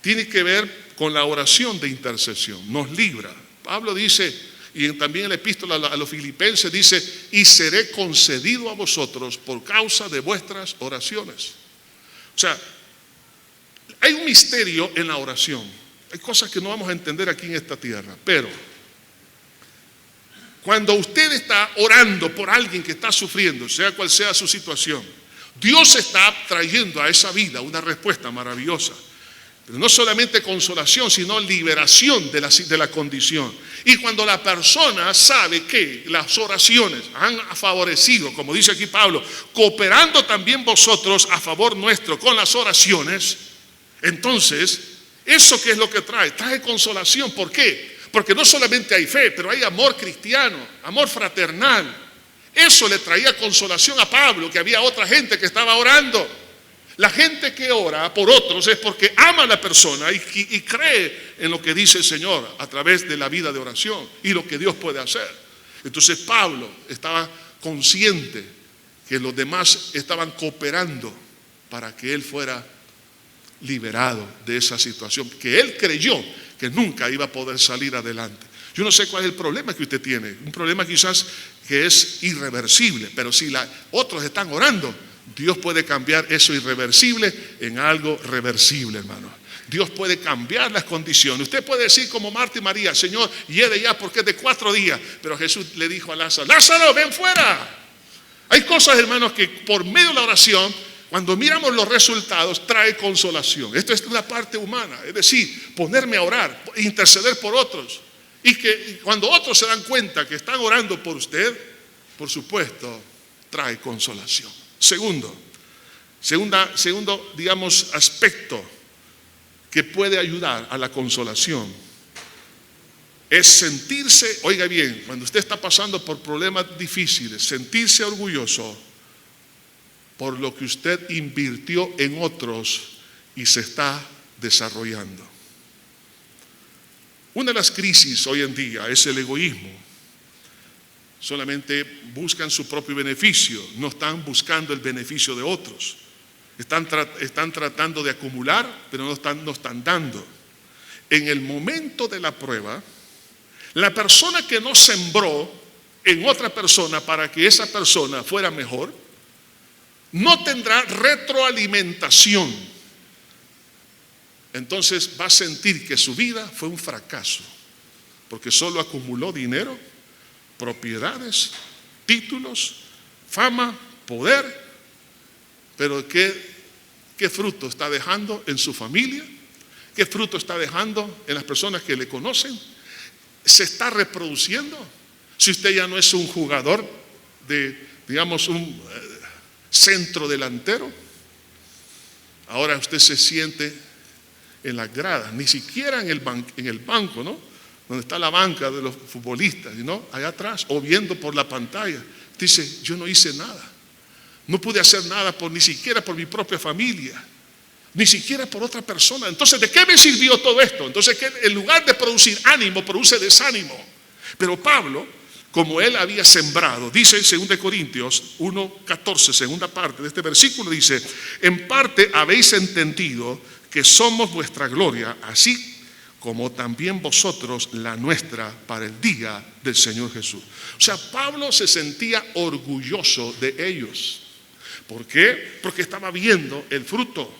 tiene que ver con la oración de intercesión, nos libra. Pablo dice, y también en la epístola a los Filipenses dice, y seré concedido a vosotros por causa de vuestras oraciones. O sea, hay un misterio en la oración. Hay cosas que no vamos a entender aquí en esta tierra, pero cuando usted está orando por alguien que está sufriendo, sea cual sea su situación, Dios está trayendo a esa vida una respuesta maravillosa. Pero no solamente consolación, sino liberación de la condición. Y cuando la persona sabe que las oraciones han favorecido, como dice aquí Pablo, cooperando también vosotros a favor nuestro con las oraciones, entonces, ¿eso qué es lo que trae? Trae consolación. ¿Por qué? Porque no solamente hay fe, pero hay amor cristiano, amor fraternal. Eso le traía consolación a Pablo, que había otra gente que estaba orando. La gente que ora por otros es porque ama a la persona y cree en lo que dice el Señor a través de la vida de oración y lo que Dios puede hacer. Entonces Pablo estaba consciente que los demás estaban cooperando para que él fuera liberado de esa situación, que él creyó que nunca iba a poder salir adelante. Yo no sé cuál es el problema que usted tiene, un problema quizás que es irreversible, pero si otros están orando, Dios puede cambiar eso irreversible en algo reversible, hermano. Dios puede cambiar las condiciones. Usted puede decir como Marta y María, Señor, hiede ya porque es de 4 días. Pero Jesús le dijo a Lázaro, Lázaro, ven fuera. Hay cosas, hermanos, que por medio de la oración, cuando miramos los resultados, trae consolación. Esto es una parte humana, es decir, ponerme a orar, interceder por otros. Y que cuando otros se dan cuenta que están orando por usted, por supuesto, trae consolación. Segundo, digamos, aspecto que puede ayudar a la consolación es sentirse, oiga bien, cuando usted está pasando por problemas difíciles, sentirse orgulloso por lo que usted invirtió en otros y se está desarrollando. Una de las crisis hoy en día es el egoísmo. Solamente buscan su propio beneficio, no están buscando el beneficio de otros. Están tratando de acumular, pero no están dando. En el momento de la prueba, la persona que no sembró en otra persona para que esa persona fuera mejor, no tendrá retroalimentación. Entonces va a sentir que su vida fue un fracaso, porque solo acumuló dinero, propiedades, títulos, fama, poder, pero ¿qué fruto está dejando en su familia? ¿Qué fruto está dejando en las personas que le conocen? ¿Se está reproduciendo? Si usted ya no es un jugador de, digamos, un centro delantero, ahora usted se siente en las gradas, ni siquiera en el banco, ¿no? Donde está la banca de los futbolistas, ¿no? Allá atrás, o viendo por la pantalla. Dice, yo no hice nada. No pude hacer nada ni siquiera por mi propia familia, ni siquiera por otra persona. Entonces, ¿de qué me sirvió todo esto? Entonces, que en lugar de producir ánimo, produce desánimo. Pero Pablo, como él había sembrado, dice en 2 Corintios 1:14, segunda parte de este versículo, dice, en parte habéis entendido que somos vuestra gloria, así como también vosotros la nuestra para el día del Señor Jesús. O sea, Pablo se sentía orgulloso de ellos. ¿Por qué? Porque estaba viendo el fruto.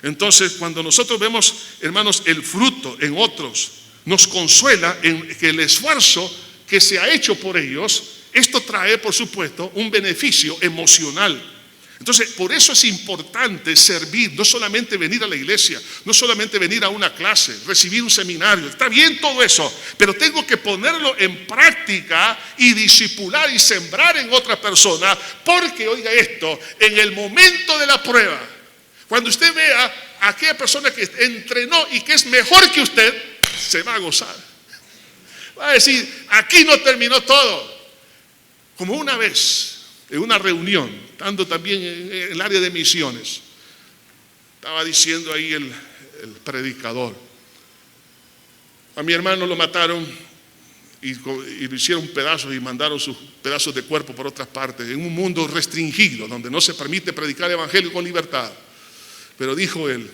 Entonces, cuando nosotros vemos, hermanos, el fruto en otros, nos consuela en que el esfuerzo que se ha hecho por ellos, esto trae, por supuesto, un beneficio emocional. Entonces, por eso es importante servir, no solamente venir a la iglesia, no solamente venir a una clase, recibir un seminario, está bien todo eso, pero tengo que ponerlo en práctica y discipular y sembrar en otra persona, porque, oiga esto, en el momento de la prueba, cuando usted vea a aquella persona que entrenó y que es mejor que usted, se va a gozar. Va a decir, aquí no terminó todo. Como una vez, en una reunión, estando también en el área de misiones, estaba diciendo ahí el predicador, a mi hermano lo mataron y lo hicieron pedazos y mandaron sus pedazos de cuerpo por otras partes, en un mundo restringido, donde no se permite predicar el evangelio con libertad. Pero dijo él,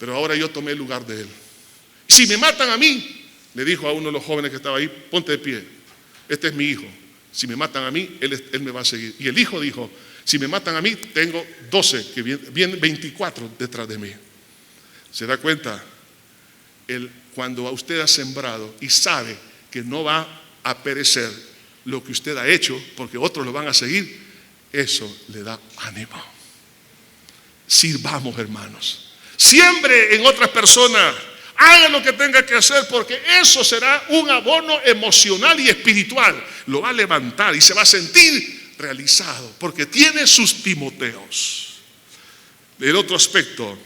pero ahora yo tomé el lugar de él. Si me matan a mí, le dijo a uno de los jóvenes que estaba ahí, ponte de pie, este es mi hijo. Si me matan a mí, él me va a seguir. Y el hijo dijo, si me matan a mí, tengo 12, que vienen 24 detrás de mí. ¿Se da cuenta? Cuando usted ha sembrado y sabe que no va a perecer lo que usted ha hecho, porque otros lo van a seguir, eso le da ánimo. Sirvamos, hermanos. Siembre en otras personas. Haga lo que tenga que hacer, porque eso será un abono emocional y espiritual. Lo va a levantar y se va a sentir realizado, porque tiene sus Timoteos. El otro aspecto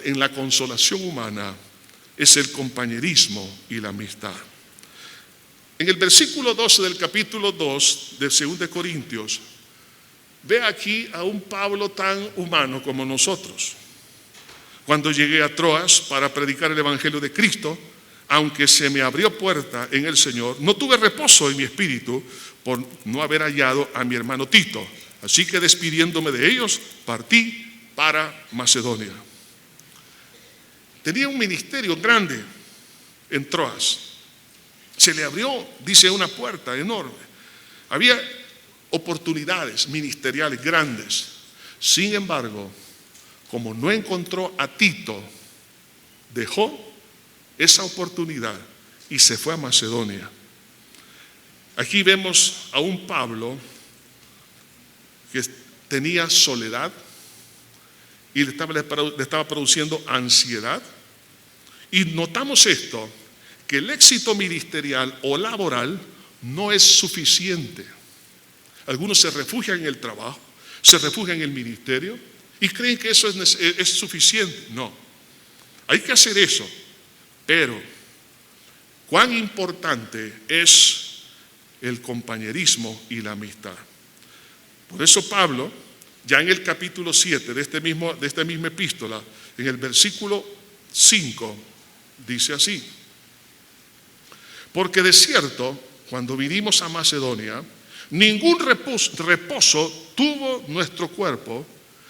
en la consolación humana es el compañerismo y la amistad. En el versículo 12 del capítulo 2 de 2 Corintios, ve aquí a un Pablo tan humano como nosotros. Cuando llegué a Troas para predicar el evangelio de Cristo, aunque se me abrió puerta en el Señor, no tuve reposo en mi espíritu por no haber hallado a mi hermano Tito. Así que despidiéndome de ellos, partí para Macedonia. Tenía un ministerio grande en Troas. Se le abrió, dice, una puerta enorme. Había oportunidades ministeriales grandes. Sin embargo, como no encontró a Tito, dejó esa oportunidad y se fue a Macedonia. Aquí vemos a un Pablo que tenía soledad y le estaba produciendo ansiedad. Y notamos esto, que el éxito ministerial o laboral no es suficiente. Algunos se refugian en el trabajo, se refugian en el ministerio y creen que eso es suficiente. No, hay que hacer eso, pero cuán importante es el compañerismo y la amistad. Por eso Pablo, ya en el capítulo 7 de esta misma epístola, en el versículo 5, dice así: porque de cierto, cuando vinimos a Macedonia, ningún reposo tuvo nuestro cuerpo,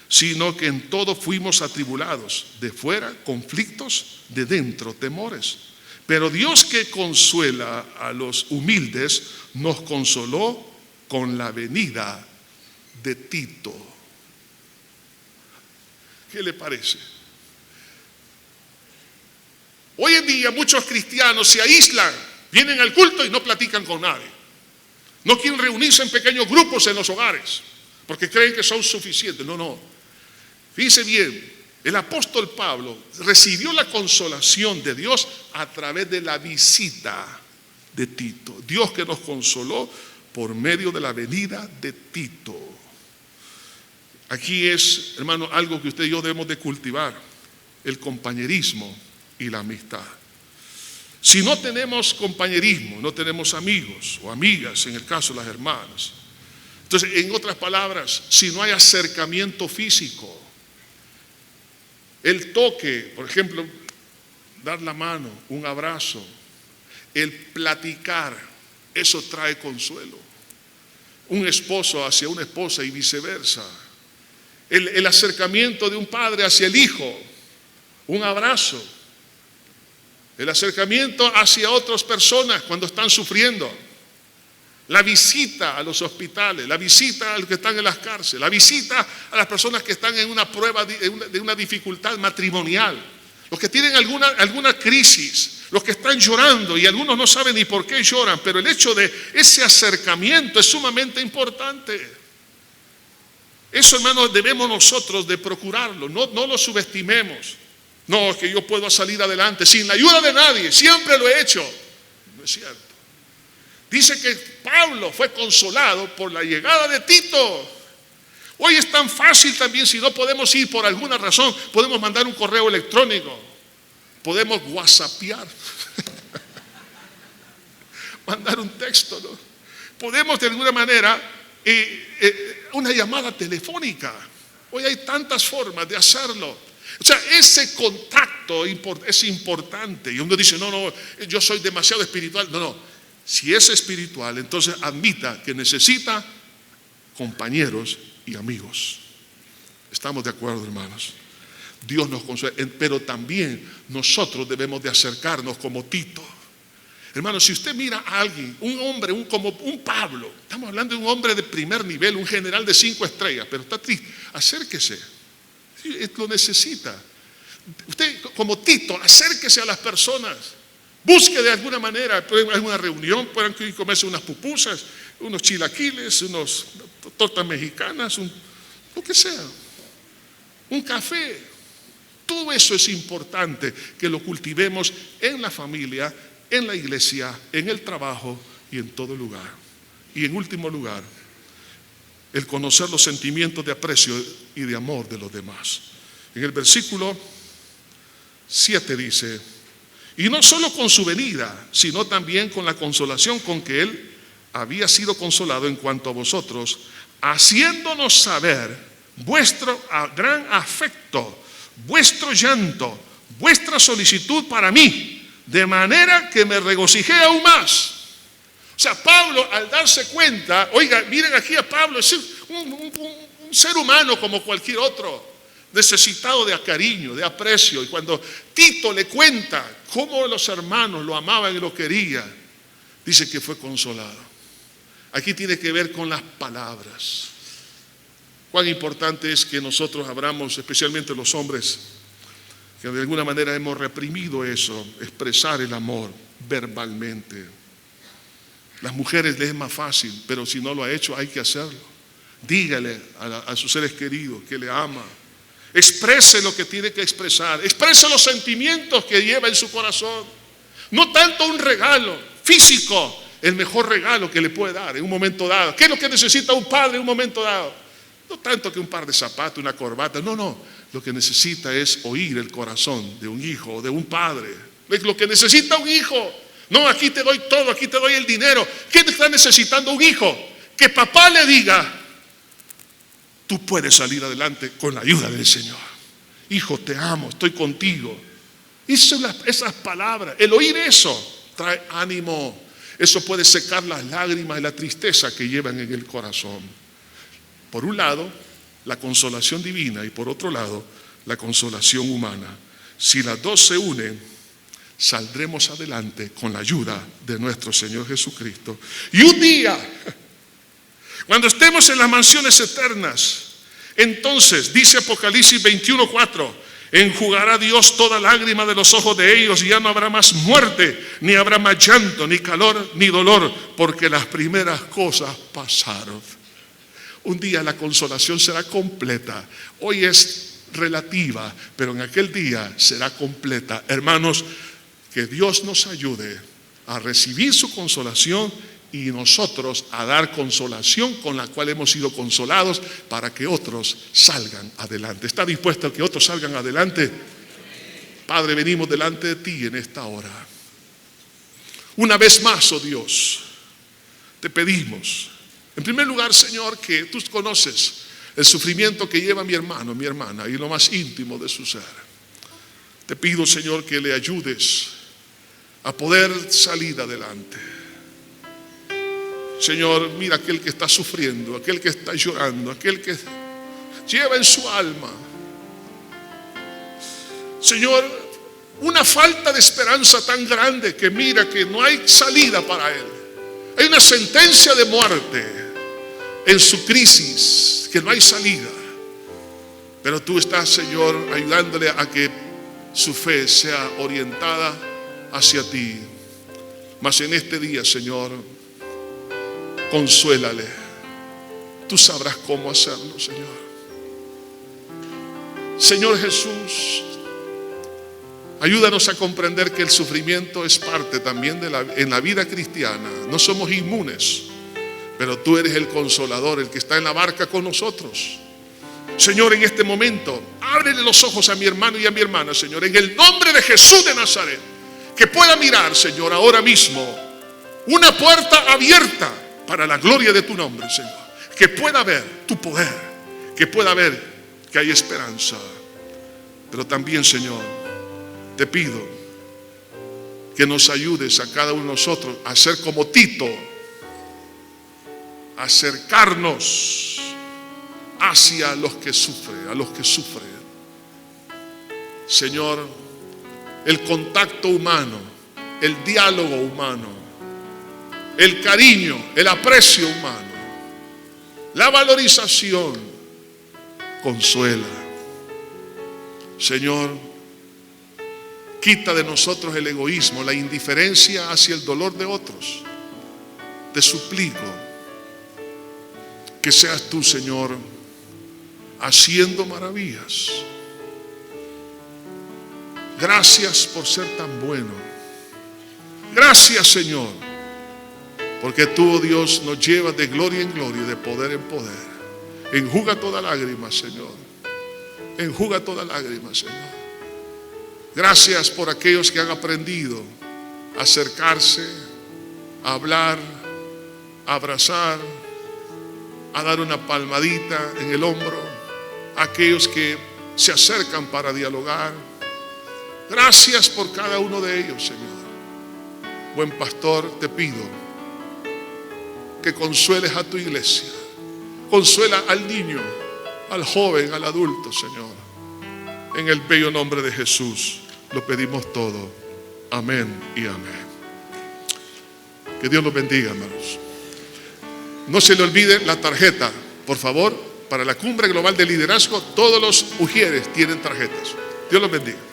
sino que en todo fuimos atribulados, de fuera conflictos, de dentro temores. Pero Dios, que consuela a los humildes, nos consoló con la venida de Tito. ¿Qué le parece? Hoy en día muchos cristianos se aíslan, vienen al culto y no platican con nadie. No quieren reunirse en pequeños grupos en los hogares, porque creen que son suficientes. No. Fíjense bien, el apóstol Pablo recibió la consolación de Dios a través de la visita de Tito. Dios que nos consoló por medio de la venida de Tito. Aquí es, hermano, algo que usted y yo debemos de cultivar: el compañerismo y la amistad. Si no tenemos compañerismo, no tenemos amigos o amigas, en el caso de las hermanas. Entonces, en otras palabras, si no hay acercamiento físico, el toque, por ejemplo, dar la mano, un abrazo, el platicar, eso trae consuelo. Un esposo hacia una esposa y viceversa. El acercamiento de un padre hacia el hijo, un abrazo. El acercamiento hacia otras personas cuando están sufriendo. La visita a los hospitales, la visita a los que están en las cárceles, la visita a las personas que están en una prueba de una dificultad matrimonial, los que tienen alguna crisis, los que están llorando y algunos no saben ni por qué lloran, pero el hecho de ese acercamiento es sumamente importante. Eso, hermanos, debemos nosotros de procurarlo, no lo subestimemos. No, es que yo puedo salir adelante sin la ayuda de nadie, siempre lo he hecho. No es cierto. Dice que Pablo fue consolado por la llegada de Tito. Hoy es tan fácil también, si no podemos ir por alguna razón, podemos mandar un correo electrónico, podemos whatsappear, mandar un texto, ¿no? Podemos de alguna manera una llamada telefónica. Hoy hay tantas formas de hacerlo. O sea, ese contacto es importante. Y uno dice, no, yo soy demasiado espiritual. No, si es espiritual, entonces admita que necesita compañeros y amigos. ¿Estamos de acuerdo, hermanos? Dios nos consuela, pero también nosotros debemos de acercarnos como Tito. Hermano, si usted mira a alguien, un hombre, como un Pablo, estamos hablando de un hombre de primer nivel, un general de 5 estrellas, pero está triste, acérquese, lo necesita. Usted como Tito, acérquese a las personas, busque de alguna manera, pueden hacer una reunión, pueden comerse unas pupusas, unos chilaquiles, unos tortas mexicanas, lo que sea, un café. Todo eso es importante que lo cultivemos en la familia, en la iglesia, en el trabajo y en todo lugar. Y en último lugar, el conocer los sentimientos de aprecio y de amor de los demás. En el versículo 7 dice: y no solo con su venida, sino también con la consolación con que él había sido consolado en cuanto a vosotros, haciéndonos saber vuestro gran afecto, vuestro llanto, vuestra solicitud para mí, de manera que me regocijé aún más. O sea, Pablo, al darse cuenta, oiga, miren aquí a Pablo, es un ser humano como cualquier otro, necesitado de cariño, de aprecio. Y cuando Tito le cuenta cómo los hermanos lo amaban y lo querían, dice que fue consolado. Aquí tiene que ver con las palabras. Cuán importante es que nosotros abramos, especialmente los hombres, que de alguna manera hemos reprimido eso, expresar el amor verbalmente. Las mujeres les es más fácil, pero si no lo ha hecho hay que hacerlo. Dígale a sus seres queridos que le ama. Exprese lo que tiene que expresar. Exprese los sentimientos que lleva en su corazón. No tanto un regalo físico, el mejor regalo que le puede dar en un momento dado. ¿Qué es lo que necesita un padre en un momento dado? No tanto que un par de zapatos, una corbata, no. Lo que necesita es oír el corazón de un hijo o de un padre. Es lo que necesita un hijo. No, aquí te doy todo, aquí te doy el dinero. ¿Qué está necesitando un hijo? Que papá le diga: tú puedes salir adelante con la ayuda del Señor. Hijo, te amo, estoy contigo. Esas palabras, el oír eso trae ánimo. Eso puede secar las lágrimas y la tristeza que llevan en el corazón. Por un lado, la consolación divina, y por otro lado, la consolación humana. Si las dos se unen, saldremos adelante con la ayuda de nuestro Señor Jesucristo. Y un día, cuando estemos en las mansiones eternas, entonces, dice Apocalipsis 21:4, enjugará Dios toda lágrima de los ojos de ellos, y ya no habrá más muerte, ni habrá más llanto, ni calor, ni dolor, porque las primeras cosas pasaron. Un día la consolación será completa. Hoy es relativa, pero en aquel día será completa. Hermanos, que Dios nos ayude a recibir su consolación y nosotros a dar consolación con la cual hemos sido consolados para que otros salgan adelante. ¿Está dispuesto a que otros salgan adelante? Padre, venimos delante de ti en esta hora. Una vez más, oh Dios, te pedimos, en primer lugar, Señor, que tú conoces el sufrimiento que lleva mi hermano, mi hermana, y lo más íntimo de su ser. Te pido, Señor, que le ayudes a poder salir adelante. Señor, mira aquel que está sufriendo, aquel que está llorando, aquel que lleva en su alma, Señor, una falta de esperanza tan grande que mira que no hay salida para él. Hay una sentencia de muerte en su crisis, que no hay salida. Pero tú estás, Señor, ayudándole a que su fe sea orientada hacia ti. Mas en este día, Señor, consuélale. Tú sabrás cómo hacerlo, Señor. Señor Jesús, ayúdanos a comprender que el sufrimiento es parte también en la vida cristiana. No somos inmunes, pero tú eres el consolador, el que está en la barca con nosotros. Señor, en este momento, ábrele los ojos a mi hermano y a mi hermana, Señor, en el nombre de Jesús de Nazaret, que pueda mirar, Señor, ahora mismo una puerta abierta para la gloria de tu nombre, Señor. Que pueda ver tu poder, que pueda ver que hay esperanza. Pero también, Señor, te pido que nos ayudes a cada uno de nosotros a ser como Tito, acercarnos hacia los que sufren, Señor, el contacto humano, el diálogo humano, el cariño, el aprecio humano, la valorización, consuela. Señor, quita de nosotros el egoísmo, la indiferencia hacia el dolor de otros. Te suplico que seas tú, Señor, haciendo maravillas. Gracias por ser tan bueno. Gracias, Señor, porque tú, oh Dios, nos llevas de gloria en gloria y de poder en poder. Enjuga toda lágrima, Señor. Enjuga toda lágrima, Señor. Gracias por aquellos que han aprendido a acercarse, a hablar, a abrazar, a dar una palmadita en el hombro, a aquellos que se acercan para dialogar. Gracias por cada uno de ellos, Señor. Buen pastor, te pido que consueles a tu iglesia. Consuela al niño, al joven, al adulto, Señor. En el bello nombre de Jesús lo pedimos todo. Amén y amén. Que Dios los bendiga, hermanos. No se le olvide la tarjeta, por favor. Para la Cumbre Global de Liderazgo, todos los ujieres tienen tarjetas. Dios los bendiga.